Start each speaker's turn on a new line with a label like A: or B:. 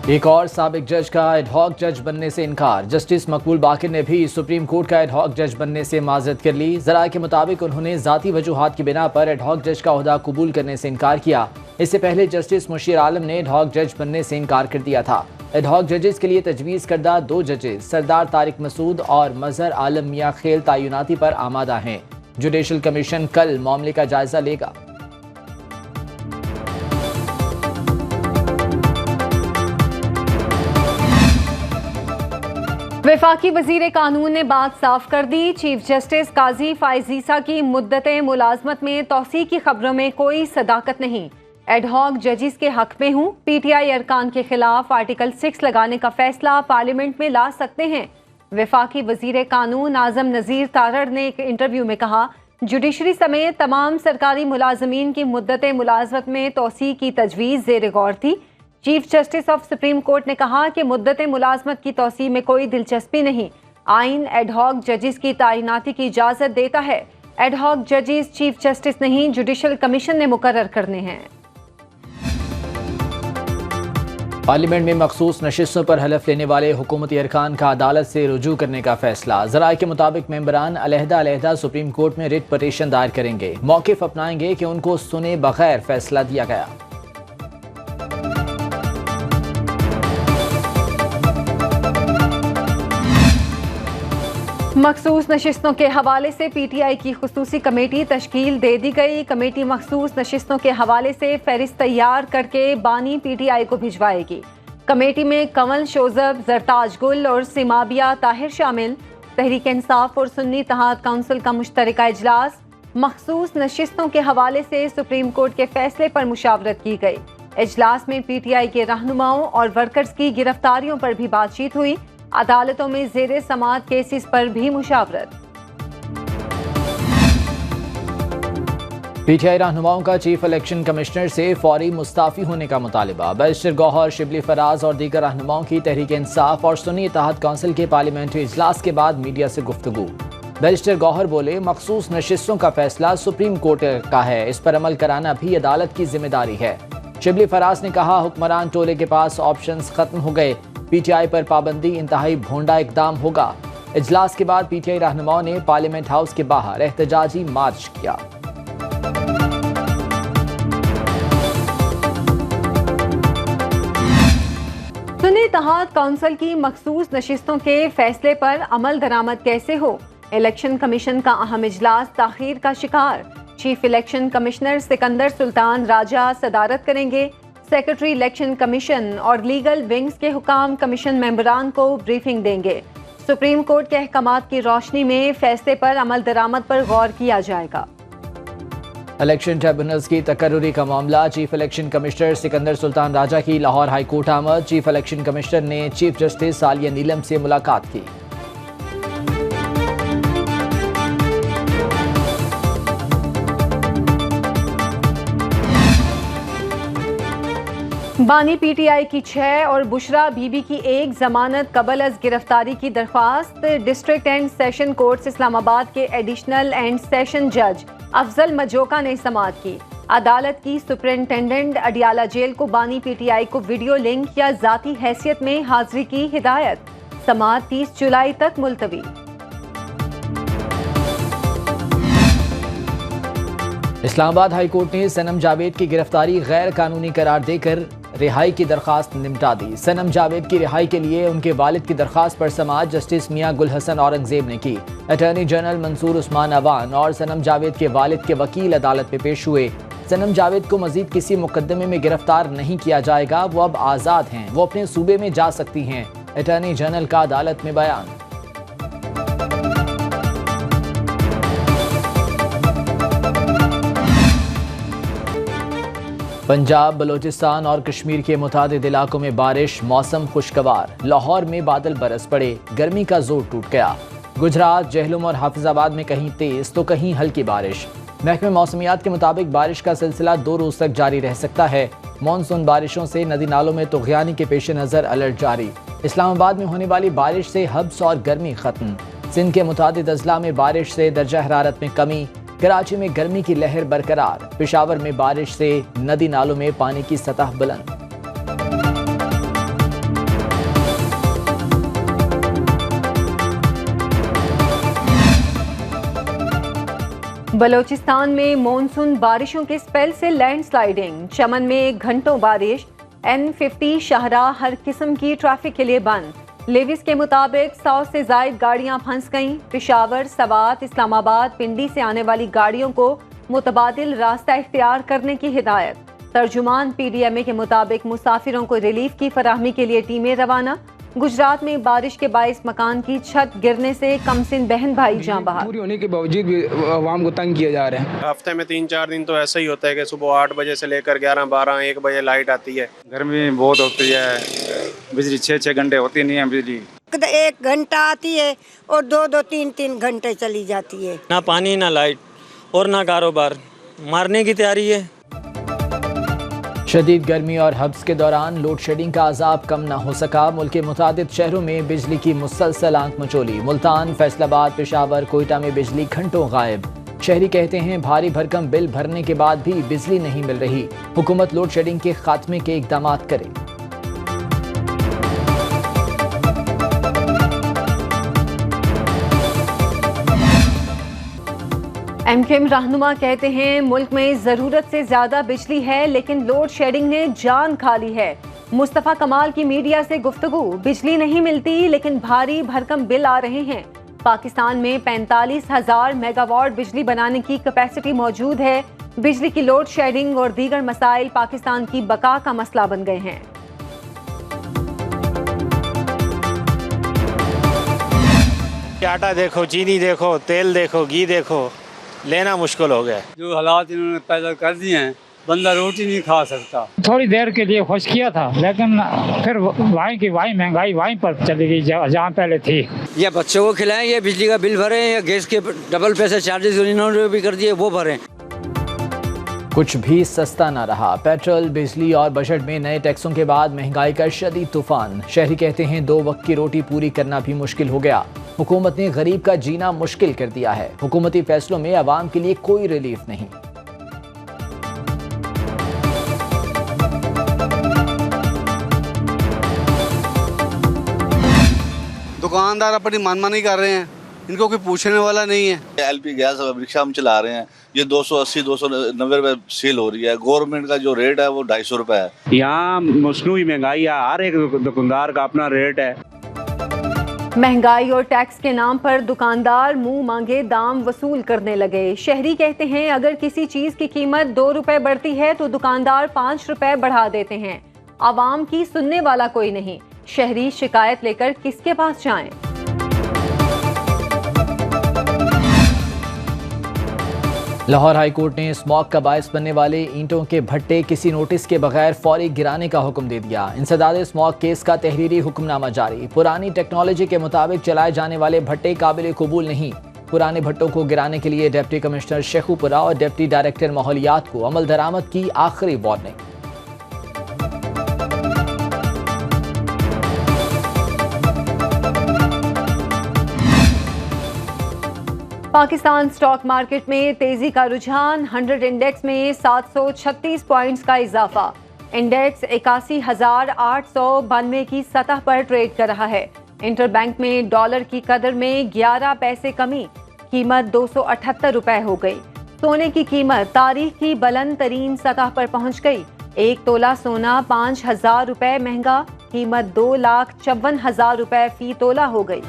A: एक और साबिक जज का एडहॉक जज बनने से इनकार। जस्टिस मकबूल बाकिर ने भी सुप्रीम कोर्ट का एडहॉक जज बनने से माजरत कर ली। ज़राए के मुताबिक उन्होंने ज़ाती वजूहात की बिना पर एडहॉक जज का ओहदा कबूल करने से इनकार किया। इससे पहले जस्टिस मुशीर आलम ने एडहॉक जज बनने से इनकार कर दिया था। एडहॉक जजेस के लिए तजवीज़ करदा 2 जजेस सरदार तारिक मसूद और मजहर आलम मियां खेल तैनाती पर आमादा हैं। जुडिशल कमीशन कल मामले का जायजा लेगा।
B: वफाकी वजीर कानून ने बात साफ कर दी। चीफ जस्टिस काजी फाइज ईसा की मुद्दते मुलाजमत में तौसी की खबरों में कोई सदाकत नहीं। एडहॉक जजिस के हक में हूँ। पीटीआई अरकान के खिलाफ आर्टिकल 6 लगाने का फैसला पार्लियामेंट में ला सकते हैं। वफाकी वजीर कानून आजम नजीर तारड़ ने एक इंटरव्यू में कहा, जुडिशरी समेत तमाम सरकारी मुलाजमीन की मुद्दते मुलाजमत में तौसी की तजवीज़ ज़ेर गौर थी। Chief justice of supreme court ने कहा कि मुद्दते मुलाजमत की तौसी में कोई दिलचस्पी नहीं। आइन एडहॉक जजिस की तैनाती की इजाज़त देता है। एडहॉक जजिस चीफ जस्टिस नहीं, जुडिशल कमीशन ने मुकर्रर करने हैं।
A: पार्लियामेंट में मखसूस नशिस्तों पर हलफ लेने वाले हुकूमती अरकान का अदालत से रुजू करने का फैसला। ज़राए के मुताबिक मेंबरान अलहदा सुप्रीम कोर्ट में रिट पटिशन दायर करेंगे। मौक़िफ़ अपनाएंगे कि उनको सुने बगैर फैसला दिया गया।
B: मखसूस नशिस्तों के हवाले से पीटीआई की खुसूसी कमेटी तश्कील दे दी गई। कमेटी मखसूस नशिस्तों के हवाले से फहरिस्त तैयार करके बानी पीटीआई को भिजवाएगी। कमेटी में कंवल शोजब, जरताज गुल और सिमाबिया ताहिर शामिल। तहरीक इंसाफ और सुन्नी इत्तेहाद काउंसिल का मुश्तरका इजलास। मखसूस नशिस्तों के हवाले से सुप्रीम कोर्ट के फैसले पर मुशावरत की गई। इजलास में पीटीआई के रहनुमाओं और वर्कर्स की गिरफ्तारियों पर भी बातचीत हुई। अदालतों में ज़ेरे समाअत केसेस पर भी मुशावरत।
A: पीटीआई रहनुमाओं का चीफ इलेक्शन कमिश्नर से फौरी मुस्ताफी होने का मुतालिबा। बैरिस्टर गौहर, शिबली फराज और दीगर रहनुमाओं की तहरीक इंसाफ और सुन्नी इत्तेहाद काउंसिल के पार्लियामेंट्री इजलास के बाद मीडिया से गुफ्तगू। बैरिस्टर गौहर बोले, मखसूस नशिस्तों का फैसला सुप्रीम कोर्ट का है, इस पर अमल कराना भी अदालत की जिम्मेदारी है। शिबली फराज ने कहा, हुक्मरान टोले के पास ऑप्शंस खत्म हो गए, पीटीआई पर पाबंदी इंतहाई भोंडा इकदाम होगा। इजलास के बाद पीटीआई रहनुमाओं ने पार्लियामेंट हाउस के बाहर एहतजाजी मार्च किया।
B: सुन्नी इत्तेहाद काउंसिल की मखसूस नशिस्तों के फैसले पर अमल दरामद कैसे हो? इलेक्शन कमीशन का अहम इजलास ताखीर का शिकार। Chief election commissioner Sikandar Sultan Raja सदारत करेंगे। सेक्रेटरी इलेक्शन कमीशन और लीगल विंग्स के हुकाम कमीशन मेंबरान को ब्रीफिंग देंगे। सुप्रीम कोर्ट के अहकामात की रोशनी में फैसले पर अमल दरामद पर गौर किया जाएगा।
A: इलेक्शन ट्रिब्यूनल्स की तकर्रुरी का मामला। Chief election commissioner Sikandar Sultan Raja की लाहौर हाई कोर्ट आमद। चीफ इलेक्शन कमिश्नर ने चीफ जस्टिस आलिया नीलम से मुलाकात की।
B: बानी पीटीआई की 6 और बुशरा बीबी की 1 जमानत कबल अज गिरफ्तारी की दरख्वास्त। District and session court Islamabad के एडिशनल एंड सेशन जज अफजल मजोका ने समाअत की। अदालत की सुपरिंटेंडेंट अडियाला जेल को बानी पीटीआई को वीडियो लिंक या जाती हैसियत में हाजिरी की हिदायत। समाअत 30 जुलाई तक मुलतवी।
A: इस्लामाबाद हाई कोर्ट ने सनम जावेद की गिरफ्तारी गैर कानूनी करार देकर रिहाई की दरखास्त निपटा दी। सनम जावेद की रिहाई के लिए उनके वालिद की दरखास्त पर समाअत जस्टिस मियां गुल हसन औरंगजेब ने की। अटॉर्नी जनरल मंसूर उस्मान अवान और सनम जावेद के वालिद के वकील अदालत में पेश हुए। सनम जावेद को मजीद किसी मुकदमे में गिरफ्तार नहीं किया जाएगा, वो अब आज़ाद हैं, वो अपने सूबे में जा सकती हैं। अटॉर्नी जनरल का अदालत में बयान। पंजाब, बलोचिस्तान और कश्मीर के मुतादिद इलाकों में बारिश, मौसम खुशगवार। लाहौर में बादल बरस पड़े, गर्मी का जोर टूट गया। गुजरात, जहलुम और हाफिजाबाद में कहीं तेज तो कहीं हल्की बारिश। महकमे मौसमियात के मुताबिक बारिश का सिलसिला 2 रोज तक जारी रह सकता है। मानसून बारिशों से नदी नालों में तुग़यानी के पेश नज़र अलर्ट जारी। इस्लामाबाद में होने वाली बारिश से हब्स और गर्मी खत्म। सिंध के मुतादिद अजला में बारिश से दर्जा हरारत में कमी। कराची में गर्मी की लहर बरकरार। पेशावर में बारिश से नदी नालों में पानी की सतह बुलंद।
B: बलोचिस्तान में मॉनसून बारिशों के स्पेल से लैंडस्लाइडिंग, चमन में घंटों बारिश, N50 शाहराह हर किस्म की ट्रैफिक के लिए बंद। लेविस के मुताबिक 100 से जायद गाड़ियां फंस गईं। पेशावर, सवात, इस्लामाबाद, पिंडी से आने वाली गाड़ियों को मुतबादिल रास्ता इख्तियार करने की हिदायत। तर्जुमान PDMA के मुताबिक मुसाफिरों को रिलीफ की फराहमी के लिए टीमें रवाना। गुजरात में बारिश के बाइस मकान की छत गिरने से कमसिन बहन भाई जान बहार।
C: पूरी होने के बावजूद भी आवाम को तंग किया जा रहा है।
D: हफ्ते में 3-4 दिन तो ऐसा ही होता है कि सुबह 8 बजे से लेकर 11, 12, 1 बजे लाइट आती है।
E: गर्मी बहुत होती है, बिजली 6-6 घंटे होती नहीं है बिजली।
F: 1 घंटा आती है और 2-2, 3-3 घंटे चली जाती है।
G: ना पानी ना लाइट और ना कारोबार, मारने की तैयारी है।
A: शदीद गर्मी और हब्स के दौरान लोड शेडिंग का अजाब कम न हो सका। मुल्क के मुतादिद शहरों में बिजली की मुसलसल आंख मचोली। मुल्तान, फैसलाबाद, पेशावर, कोयटा में बिजली घंटों गायब। शहरी कहते हैं भारी भरकम बिल भरने के बाद भी बिजली नहीं मिल रही। हुकूमत लोड शेडिंग के खात्मे के इकदाम करे।
B: MKM रहनुमा कहते हैं मुल्क में ज़रूरत से ज़्यादा बिजली है लेकिन लोड शेडिंग ने जान खा ली है। मुस्तफ़ा कमाल की मीडिया से गुफ्तगू, बिजली नहीं मिलती लेकिन भारी भरकम बिल आ रहे हैं। पाकिस्तान में 45,000 मेगावाट बिजली बनाने की कैपेसिटी मौजूद है। बिजली की लोड शेडिंग और दीगर मसाइल पाकिस्तान की बका का मसला बन गए हैं।
G: आटा देखो, चीनी देखो, तेल देखो, घी देखो, लेना मुश्किल हो गया।
H: जो हालात इन्होंने पैदा कर दिए हैं, बंदा रोटी नहीं खा सकता।
I: थोड़ी देर के लिए खुश किया था लेकिन फिर वहीं महंगाई वहीं पर चली गई जहाँ पहले थी।
J: या बच्चों को खिलाएं, या बिजली का बिल भरें, या गैस के डबल पैसे चार्जेस इन्होंने भी कर दिए वो भरें।
A: कुछ भी सस्ता ना रहा। पेट्रोल, बिजली और बजट में नए टैक्सों के बाद महंगाई का शदीद तूफान। शहरी कहते हैं 2 वक्त की रोटी पूरी करना भी मुश्किल हो गया। हुकूमत ने गरीब का जीना मुश्किल कर दिया है। हुकूमती फैसलों में अवाम के लिए कोई रिलीफ नहीं।
K: दुकानदार अपनी मनमानी कर रहे हैं, इनको कोई पूछने वाला नहीं है।
L: LP गैस रिक्शा हम चला रहे हैं, ये 280-290 रुपए सेल हो रही है। गवर्नमेंट का जो रेट है वो 250 रुपए है।
E: यहाँ मसनूई महंगाई है, हर एक दुकानदार का अपना रेट है।
B: महंगाई और टैक्स के नाम पर दुकानदार मुंह मांगे दाम वसूल करने लगे। शहरी कहते हैं अगर किसी चीज की कीमत 2 रुपए बढ़ती है तो दुकानदार 5 रुपए बढ़ा देते हैं। आवाम की सुनने वाला कोई नहीं। शहरी शिकायत लेकर किसके पास जाएं?
A: लाहौर हाई कोर्ट ने स्मॉग का बायस बनने वाले ईंटों के भट्टे किसी नोटिस के बगैर फौरी गिराने का हुक्म दे दिया। इंसदाद स्मॉग केस का तहरीरी हुक्मनामा जारी। पुरानी टेक्नोलॉजी के मुताबिक चलाए जाने वाले भट्टे काबिल कबूल नहीं। पुराने भट्टों को गिराने के लिए डिप्टी कमिश्नर शेखुपुरा और डिप्टी डायरेक्टर माहौलियात को अमल दरामद की आखिरी वार्निंग।
B: पाकिस्तान स्टॉक मार्केट में तेजी का रुझान। 100 इंडेक्स में 736 पॉइंट्स का इजाफा। इंडेक्स 81,892 की सतह पर ट्रेड कर रहा है। इंटरबैंक में डॉलर की कदर में 11 पैसे कमी, कीमत 278 रुपए हो गई। सोने की कीमत तारीख की बुलंद तरीन सतह पर पहुंच गई। 1 तोला सोना 5,000 रुपए महंगा, कीमत 2,54,000 रुपए फी तोला हो गई।